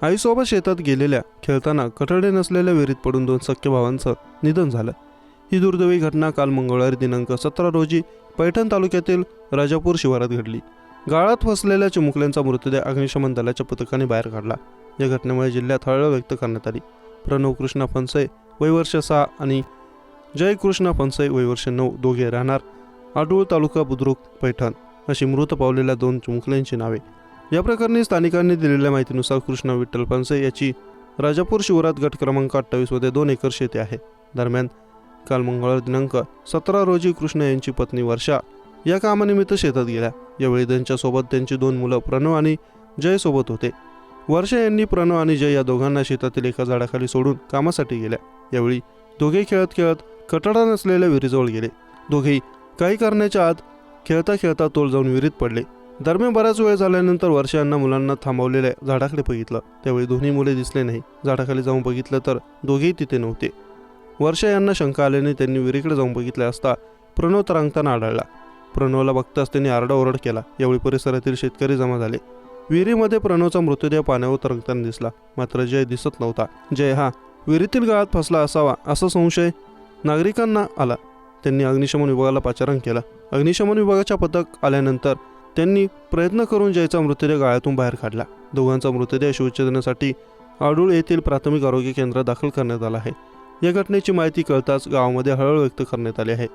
आईसोबत शेतात गेलेल्या खेळताना कठडे नसलेल्या विहिरीत पडून 2 सख्ख्या भावांचं निधन झालं। ही दुर्दैवी घटना काल मंगळवारी दिनांक 17 रोजी पैठण तालुक्यातील राजापूर शिवारात घडली। गाळात फसलेल्या चिमुकल्यांचा मृतदेह अग्निशमन दलाच्या पथकाने बाहेर काढला। या घटनेमुळे जिल्ह्यात हळहळ व्यक्त करण्यात आली। प्रणव कृष्णा फणसे वय वर्ष 6 आणि जय कृष्णा फणसे वय वर्ष 9 दोघे राहणार आडूळ तालुका बुद्रुक पैठण अशी मृत पावलेल्या 2 चिमुकल्यांची नावे। या प्रकरणी स्थानिकांनी दिलेल्या माहितीनुसार कृष्णा विठ्ठल फणसे याची राजापूर शिवारात गट क्रमांक 28 मध्ये 2 एकर शेती आहे। दरम्यान काल मंगळवार दिनांक 17 रोजी कृष्णा यांची पत्नी वर्षा या कामानिमित्त शेतात गेल्या। यावेळी त्यांच्यासोबत त्यांची 2 मुलं प्रणव आणि जय सोबत होते। वर्षा यांनी प्रणव आणि जय या दोघांना शेतातील एका झाडाखाली सोडून कामासाठी गेल्या। यावेळी दोघे खेळत खेळत कठडा नसलेल्या विहिरीजवळ गेले। दोघेही काही करण्याच्या आत खेळता खेळता तोल जाऊन विहिरीत पडले। दरम्यान बराच वेळ झाल्यानंतर वर्षा यांना मुलांना थांबवलेल्या झाडाकडे बघितलं। त्यावेळी दोन्ही मुले दिसले नाही। झाडाखाली जाऊन बघितलं तर दोघेही तिथे नव्हते। वर्षा यांना शंका आल्याने त्यांनी विहिरीकडे जाऊन बघितले असता प्रणव तरंगताना आढळला। प्रणवला बघताच त्यांनी आरडाओरड केला। यावेळी परिसरातील शेतकरी जमा झाले। विहिरीमध्ये प्रणवचा मृतदेह पाण्यावर तरंगताना दिसला, मात्र जय दिसत नव्हता। जय हा विहिरीतील गाळात फसला असावा असा संशय नागरिकांना आला। त्यांनी अग्निशमन विभागाला पाचारण केलं। अग्निशमन विभागाच्या पथक आल्यानंतर त्यांनी प्रयत्न करून जयचा मृतदेह गाळ्यातून बाहेर काढला। दोघांचा मृतदेह शोधण्यासाठी आडूळ येथील प्राथमिक आरोग्य केंद्रात दाखल करण्यात आला आहे। या घटनेची माहिती कळताच गावामध्ये हळहळ व्यक्त करण्यात आली आहे।